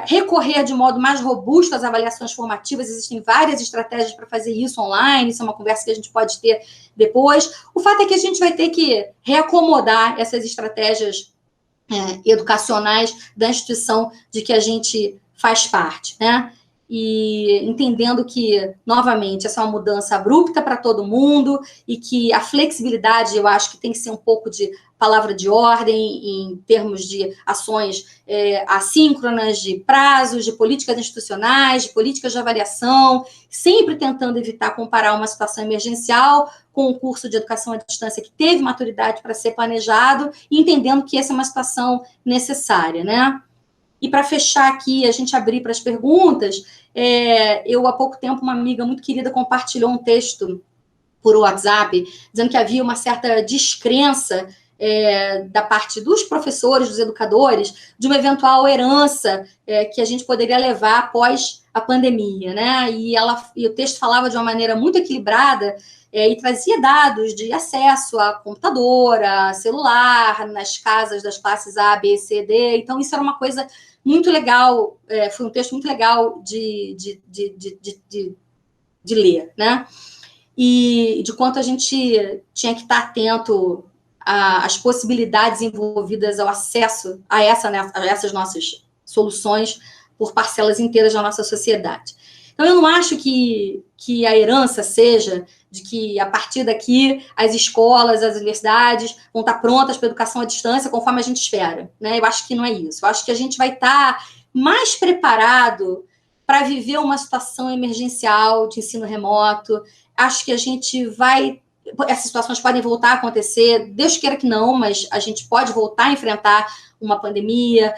recorrer de modo mais robusto às avaliações formativas. Existem várias estratégias para fazer isso online, isso é uma conversa que a gente pode ter depois. O fato é que a gente vai ter que reacomodar essas estratégias educacionais da instituição de que a gente faz parte, né? E entendendo que, novamente, essa é uma mudança abrupta para todo mundo e que a flexibilidade, eu acho que tem que ser um pouco de palavra de ordem em termos de ações assíncronas, de prazos, de políticas institucionais, de políticas de avaliação, sempre tentando evitar comparar uma situação emergencial com um curso de educação à distância que teve maturidade para ser planejado e entendendo que essa é uma situação necessária, né? E para fechar aqui, a gente abrir para as perguntas, eu, há pouco tempo, uma amiga muito querida compartilhou um texto por WhatsApp, dizendo que havia uma certa descrença da parte dos professores, dos educadores, de uma eventual herança que a gente poderia levar após a pandemia, né? E o texto falava de uma maneira muito equilibrada e trazia dados de acesso a computador, a celular, nas casas das classes A, B, C, D. Então, isso era uma coisa muito legal, foi um texto muito legal de ler, né? E de quanto a gente tinha que estar atento às possibilidades envolvidas ao acesso a essas nossas soluções por parcelas inteiras da nossa sociedade. Então, eu não acho que a herança seja de que, a partir daqui, as escolas, as universidades vão estar prontas para a educação à distância conforme a gente espera, né? Eu acho que não é isso. Eu acho que a gente vai estar mais preparado para viver uma situação emergencial de ensino remoto. Acho que a gente vai... Essas situações podem voltar a acontecer, Deus queira que não, mas a gente pode voltar a enfrentar uma pandemia,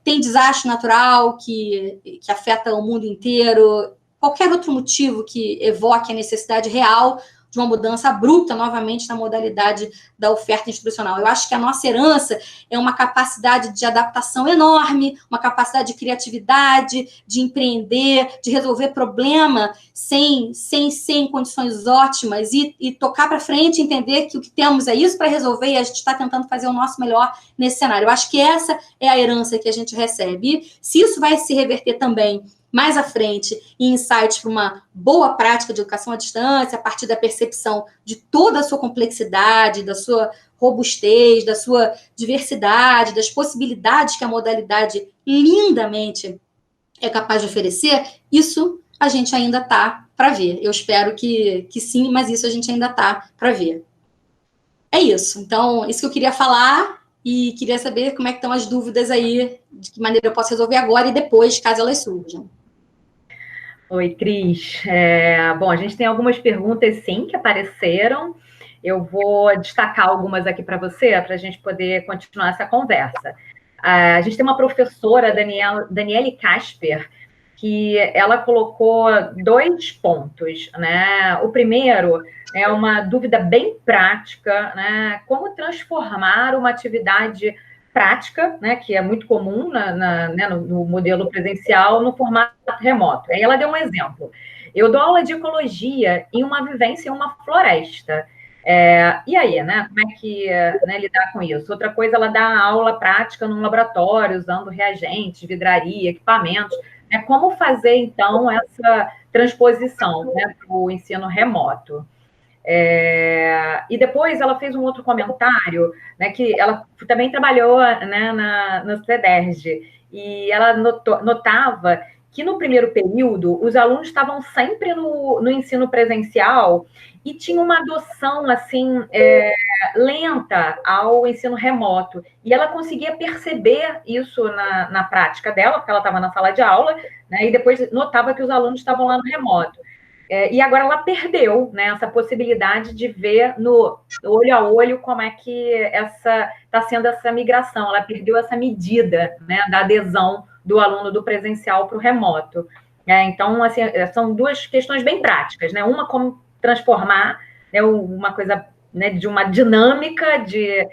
tem desastre natural que afeta o mundo inteiro, qualquer outro motivo que evoque a necessidade real de uma mudança abrupta, novamente, na modalidade da oferta institucional. Eu acho que a nossa herança é uma capacidade de adaptação enorme, uma capacidade de criatividade, de empreender, de resolver problema sem condições ótimas e tocar para frente, entender que o que temos é isso para resolver e a gente está tentando fazer o nosso melhor nesse cenário. Eu acho que essa é a herança que a gente recebe. E se isso vai se reverter também mais à frente, em insights para uma boa prática de educação à distância, a partir da percepção de toda a sua complexidade, da sua robustez, da sua diversidade, das possibilidades que a modalidade lindamente é capaz de oferecer, isso a gente ainda está para ver. Eu espero que sim, mas isso a gente ainda está para ver. É isso. Então, isso que eu queria falar e queria saber como é que estão as dúvidas aí, de que maneira eu posso resolver agora e depois, caso elas surjam. Oi, Cris. Bom, a gente tem algumas perguntas, sim, que apareceram. Eu vou destacar algumas aqui para você, para a gente poder continuar essa conversa. A gente tem uma professora, Daniele Casper, que ela colocou 2 pontos, né? O primeiro é uma dúvida bem prática, né? Como transformar uma atividade prática, né, que é muito comum né, no modelo presencial, no formato remoto. Aí ela deu um exemplo. Eu dou aula de ecologia em uma vivência em uma floresta. E aí, né, como é que lidar com isso? Outra coisa, ela dá aula prática num laboratório, usando reagentes, vidraria, equipamentos. Né, como fazer, então, essa transposição, né, para o ensino remoto? E depois ela fez um outro comentário, né, que ela também trabalhou, né, no CEDERJ, e ela notava que no primeiro período os alunos estavam sempre no ensino presencial e tinha uma adoção assim lenta ao ensino remoto. E ela conseguia perceber isso na prática dela, porque ela estava na sala de aula, né, e depois notava que os alunos estavam lá no remoto. E agora ela perdeu, né, essa possibilidade de ver no olho a olho como é que está sendo essa migração. Ela perdeu essa medida, né, da adesão do aluno do presencial para o remoto. Então, assim, são duas questões bem práticas, né? Uma, como transformar, né, uma coisa, né, de uma dinâmica de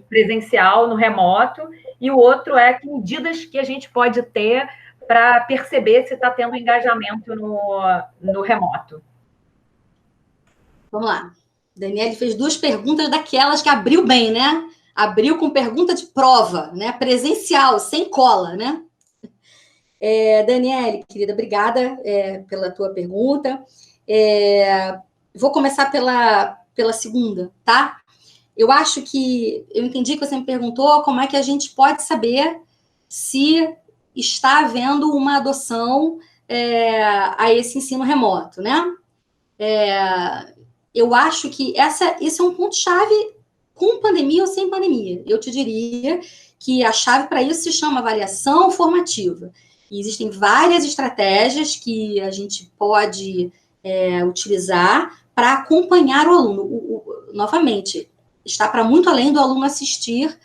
presencial no remoto, e o outro é que medidas que a gente pode ter para perceber se está tendo engajamento no remoto. Vamos lá. Daniele fez 2 perguntas daquelas que abriu bem, né? Abriu com pergunta de prova, né? Presencial, sem cola, né? Daniele, querida, obrigada pela tua pergunta. Vou começar pela segunda, tá? Eu acho que... Eu entendi que você me perguntou como é que a gente pode saber se está havendo uma adoção a esse ensino remoto, né? Eu acho que esse é um ponto-chave com pandemia ou sem pandemia. Eu te diria que a chave para isso se chama avaliação formativa. E existem várias estratégias que a gente pode utilizar para acompanhar o aluno. Novamente, está para muito além do aluno assistir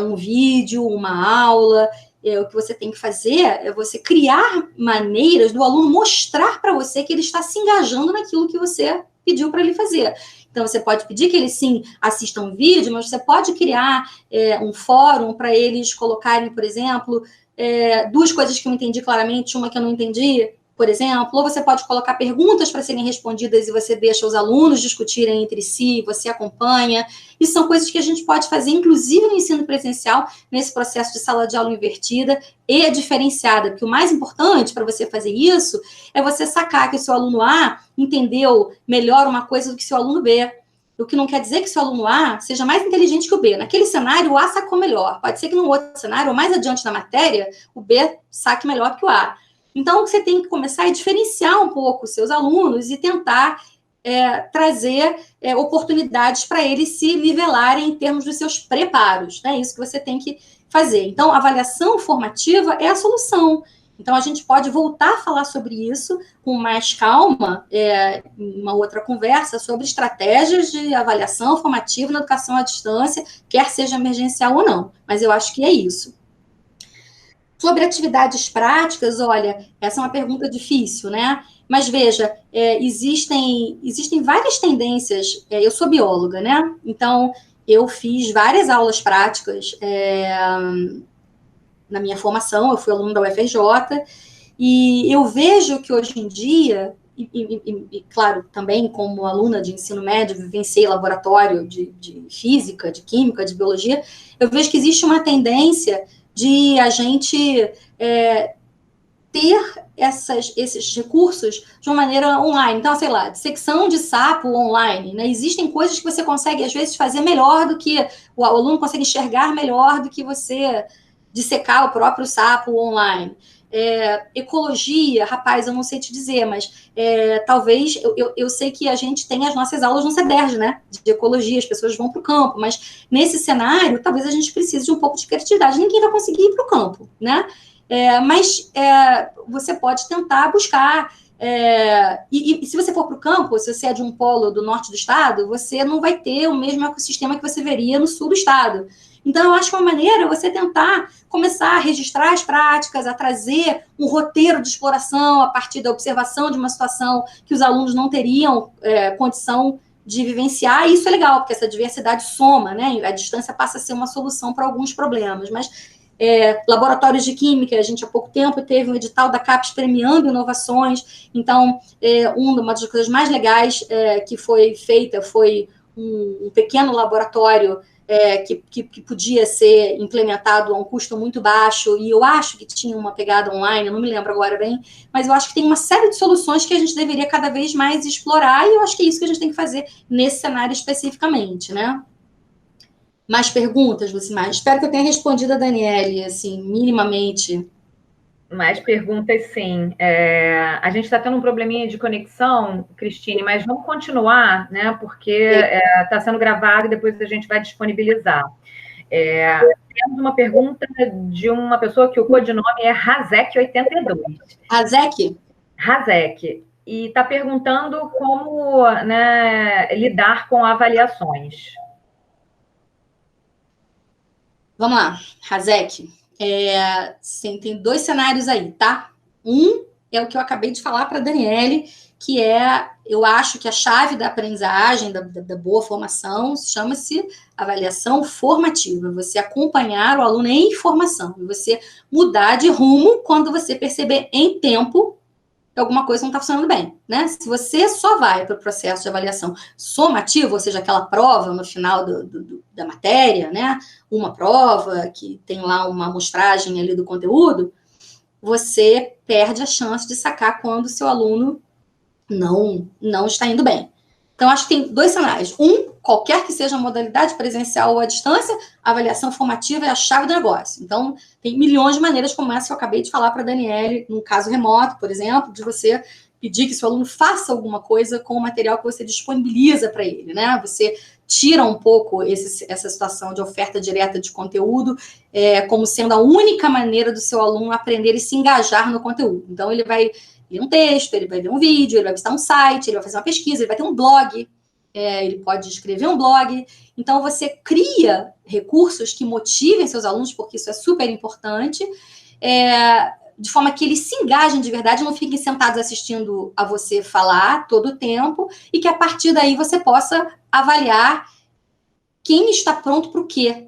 um vídeo, uma aula. O que você tem que fazer é você criar maneiras do aluno mostrar para você que ele está se engajando naquilo que você pediu para ele fazer. Então, você pode pedir que ele, sim, assista um vídeo, mas você pode criar um fórum para eles colocarem, por exemplo, 2 coisas que eu entendi claramente, uma que eu não entendi, por exemplo, ou você pode colocar perguntas para serem respondidas e você deixa os alunos discutirem entre si, você acompanha. Isso são coisas que a gente pode fazer, inclusive no ensino presencial, nesse processo de sala de aula invertida e diferenciada, porque o mais importante para você fazer isso é você sacar que o seu aluno A entendeu melhor uma coisa do que o seu aluno B. O que não quer dizer que o seu aluno A seja mais inteligente que o B. Naquele cenário, o A sacou melhor. Pode ser que no outro cenário, ou mais adiante na matéria, o B saque melhor que o A. Então, você tem que começar a diferenciar um pouco os seus alunos e tentar trazer oportunidades para eles se nivelarem em termos dos seus preparos. É isso que você tem que fazer. Então, a avaliação formativa é a solução. Então, a gente pode voltar a falar sobre isso com mais calma em uma outra conversa sobre estratégias de avaliação formativa na educação à distância, quer seja emergencial ou não. Mas eu acho que é isso. Sobre atividades práticas, olha, essa é uma pergunta difícil, né? Mas veja, existem várias tendências. Eu sou bióloga, né? Então, eu fiz várias aulas práticas na minha formação, eu fui aluna da UFRJ, e eu vejo que hoje em dia, e claro, também como aluna de ensino médio, vivenciei laboratório de física, de química, de biologia, eu vejo que existe uma tendência de a gente ter esses recursos de uma maneira online. Então, sei lá, dissecção de sapo online, né? Existem coisas que você consegue, às vezes, fazer melhor do que... O aluno consegue enxergar melhor do que você dissecar o próprio sapo online. Ecologia, rapaz, eu não sei te dizer, mas talvez, eu sei que a gente tem as nossas aulas no CEDERJ, né, de ecologia, as pessoas vão para o campo, mas nesse cenário, talvez a gente precise de um pouco de criatividade, ninguém vai conseguir ir para o campo, né, mas você pode tentar buscar, e se você for para o campo, se você é de um polo do norte do estado, você não vai ter o mesmo ecossistema que você veria no sul do estado. Então, eu acho que uma maneira é você tentar começar a registrar as práticas, a trazer um roteiro de exploração a partir da observação de uma situação que os alunos não teriam condição de vivenciar. E isso é legal, porque essa diversidade soma, né? A distância passa a ser uma solução para alguns problemas. Mas laboratórios de química, a gente há pouco tempo teve um edital da CAPES premiando inovações. Então, uma das coisas mais legais que foi feita foi um pequeno laboratório que podia ser implementado a um custo muito baixo, e eu acho que tinha uma pegada online, eu não me lembro agora bem, mas eu acho que tem uma série de soluções que a gente deveria cada vez mais explorar, e eu acho que é isso que a gente tem que fazer nesse cenário especificamente, né? Mais perguntas, Lucimar? Espero que eu tenha respondido a Daniele, assim, minimamente. Mais perguntas, sim. A gente está tendo um probleminha de conexão, Cristine, mas vamos continuar, né? Porque está sendo gravado e depois a gente vai disponibilizar. Temos uma pergunta de uma pessoa que o codinome é Razek82. Razek? Razek. E está perguntando como, né, lidar com avaliações. Vamos lá, Razek. Sim, tem 2 cenários aí, tá? Um é o que eu acabei de falar para a Daniele, que eu acho que a chave da aprendizagem, da boa formação, chama-se avaliação formativa. Você acompanhar o aluno em formação, e você mudar de rumo quando você perceber em tempo que alguma coisa não está funcionando bem, né? Se você só vai para o processo de avaliação somativa, ou seja, aquela prova no final da matéria, né? Uma prova que tem lá uma amostragem ali do conteúdo, você perde a chance de sacar quando o seu aluno não está indo bem. Então, acho que tem 2 cenários. Qualquer que seja a modalidade, presencial ou à distância, a avaliação formativa é a chave do negócio. Então, tem milhões de maneiras como essa que eu acabei de falar para a Daniele, num caso remoto, por exemplo, de você pedir que seu aluno faça alguma coisa com o material que você disponibiliza para ele, né? Você tira um pouco essa situação de oferta direta de conteúdo como sendo a única maneira do seu aluno aprender e se engajar no conteúdo. Então, ele vai ler um texto, ele vai ver um vídeo, ele vai visitar um site, ele vai fazer uma pesquisa, ele vai ter um blog, ele pode escrever um blog. Então, você cria recursos que motivem seus alunos, porque isso é super importante, de forma que eles se engajem de verdade, não fiquem sentados assistindo a você falar todo o tempo, e que a partir daí você possa avaliar quem está pronto para o quê,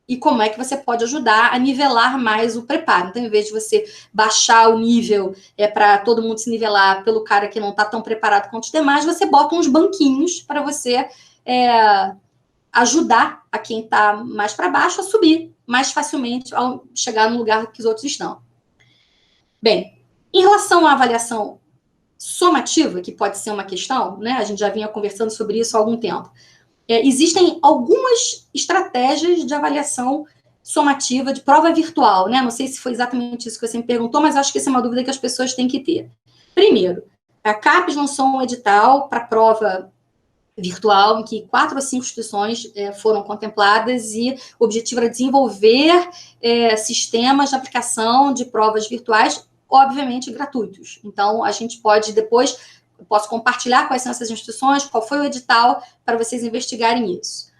e como é que você pode ajudar a nivelar mais o preparo. Então, em vez de você baixar o nível para todo mundo se nivelar pelo cara que não está tão preparado quanto os demais, você bota uns banquinhos para você ajudar a quem está mais para baixo a subir mais facilmente ao chegar no lugar que os outros estão. Bem, em relação à avaliação somativa, que pode ser uma questão, né? A gente já vinha conversando sobre isso há algum tempo. Existem algumas estratégias de avaliação somativa de prova virtual, né? Não sei se foi exatamente isso que você me perguntou, mas acho que essa é uma dúvida que as pessoas têm que ter. Primeiro, a CAPES lançou um edital para prova virtual, em que 4 ou 5 instituições foram contempladas, e o objetivo era desenvolver sistemas de aplicação de provas virtuais, obviamente gratuitos. Então, a gente pode depois, eu posso compartilhar quais são essas instituições, qual foi o edital, para vocês investigarem isso.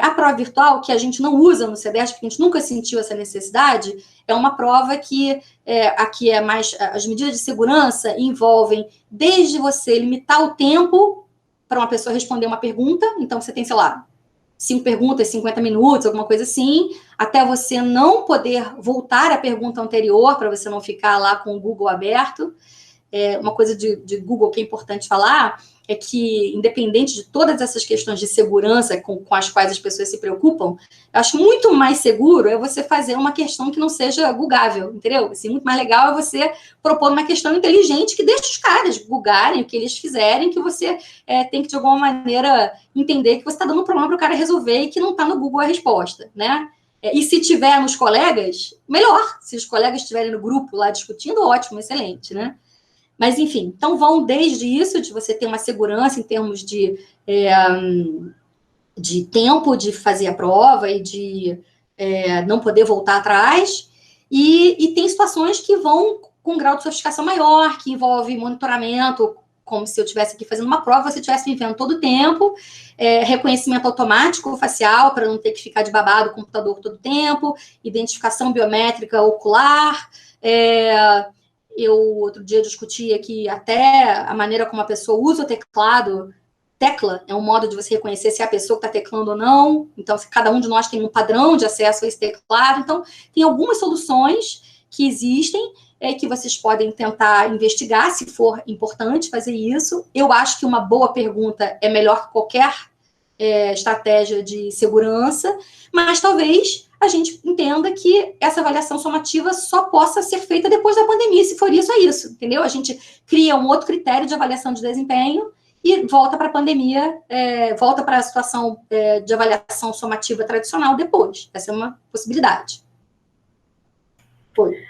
A prova virtual, que a gente não usa no CEDESP, porque a gente nunca sentiu essa necessidade, é uma prova que aqui é mais... As medidas de segurança envolvem desde você limitar o tempo para uma pessoa responder uma pergunta, então você tem, sei lá, 5 perguntas, 50 minutos, alguma coisa assim, até você não poder voltar à pergunta anterior, para você não ficar lá com o Google aberto. Uma coisa de Google que é importante falar é que, independente de todas essas questões de segurança com as quais as pessoas se preocupam, eu acho muito mais seguro você fazer uma questão que não seja googável, entendeu? Assim, muito mais legal é você propor uma questão inteligente que deixe os caras googarem o que eles fizerem, que você tem que, de alguma maneira, entender que você está dando um problema para o cara resolver e que não está no Google a resposta, né? E se tiver nos colegas, melhor. Se os colegas estiverem no grupo lá discutindo, ótimo, excelente, né? Mas, enfim, então vão desde isso, de você ter uma segurança em termos de tempo de fazer a prova e de não poder voltar atrás, e tem situações que vão com um grau de sofisticação maior, que envolve monitoramento, como se eu estivesse aqui fazendo uma prova, você estivesse me vendo todo o tempo, reconhecimento automático facial, para não ter que ficar de babado o computador todo o tempo, identificação biométrica ocular. Eu, outro dia, discuti aqui até a maneira como a pessoa usa o teclado. Tecla é um modo de você reconhecer se é a pessoa que está teclando ou não. Então, se cada um de nós tem um padrão de acesso a esse teclado. Então, tem algumas soluções que existem que vocês podem tentar investigar, se for importante fazer isso. Eu acho que uma boa pergunta é melhor que qualquer estratégia de segurança, mas talvez a gente entenda que essa avaliação somativa só possa ser feita depois da pandemia. Se for isso, é isso, entendeu? A gente cria um outro critério de avaliação de desempenho e volta para a pandemia, volta para a situação de avaliação somativa tradicional depois. Essa é uma possibilidade. Foi.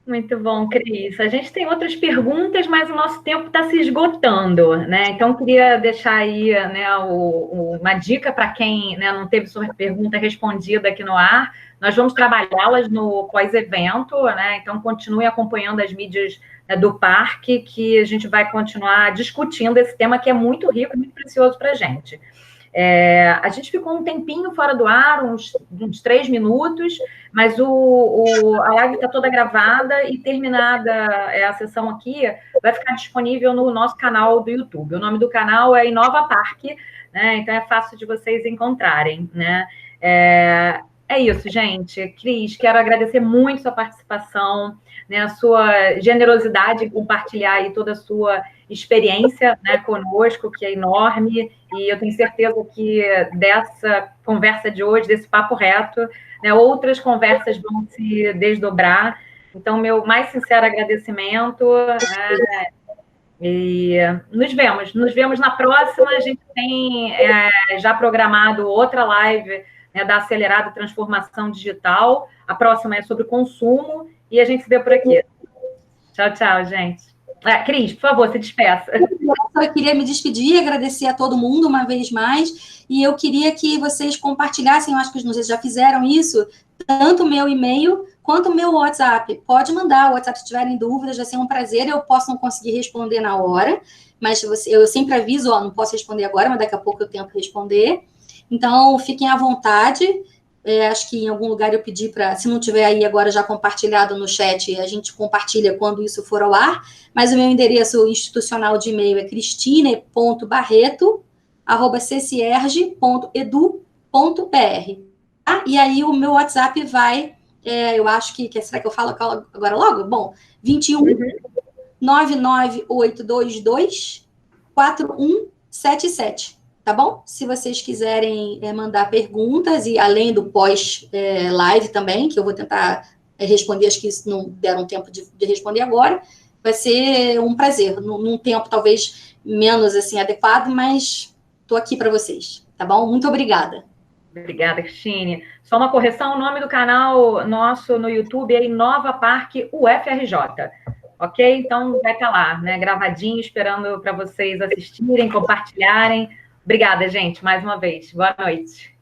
Muito bom, Cris. A gente tem outras perguntas, mas o nosso tempo está se esgotando, né? Então, queria deixar aí, né, uma dica para quem, né, não teve sua pergunta respondida aqui no ar. Nós vamos trabalhá-las no pós-evento, né? Então, continue acompanhando as mídias, né, do parque, que a gente vai continuar discutindo esse tema que é muito rico e muito precioso para a gente. A gente ficou um tempinho fora do ar, uns 3 minutos, mas a live está toda gravada e terminada a sessão aqui, vai ficar disponível no nosso canal do YouTube. O nome do canal é Inova Parque, né? Então é fácil de vocês encontrarem, né? É isso, gente. Cris, quero agradecer muito sua participação, né, a sua generosidade em compartilhar aí toda a sua experiência, né, conosco, que é enorme, e eu tenho certeza que dessa conversa de hoje, desse papo reto, né, outras conversas vão se desdobrar. Então, meu mais sincero agradecimento, né, e nos vemos na próxima. A gente tem já programado outra live, né, da Acelerada Transformação Digital. A próxima é sobre consumo e a gente se vê por aqui. Tchau, tchau, gente. Cris, por favor, se despeça. Eu queria me despedir e agradecer a todo mundo uma vez mais, e eu queria que vocês compartilhassem, eu acho que vocês já fizeram isso, tanto o meu e-mail quanto o meu WhatsApp. Pode mandar o WhatsApp se tiverem dúvidas, vai ser um prazer. Eu posso não conseguir responder na hora, mas eu sempre aviso, não posso responder agora, mas daqui a pouco eu tento responder. Então, fiquem à vontade. Acho que em algum lugar eu pedi para, se não tiver aí agora já compartilhado no chat, a gente compartilha quando isso for ao ar, mas o meu endereço institucional de e-mail é cristine.barreto@ccierge.edu.br. Tá? E aí o meu WhatsApp vai, eu acho que, será que eu falo agora logo? Bom, 21 99822 4177. Tá bom? Se vocês quiserem mandar perguntas, e além do pós-live também, que eu vou tentar responder, acho que não deram tempo de responder agora, vai ser um prazer, num tempo talvez menos assim adequado, mas estou aqui para vocês, tá bom? Muito obrigada. Obrigada, Cristine. Só uma correção, o nome do canal nosso no YouTube é Inova Parque UFRJ. Ok? Então vai estar lá, né, gravadinho, esperando para vocês assistirem, compartilharem. Obrigada, gente, mais uma vez. Boa noite.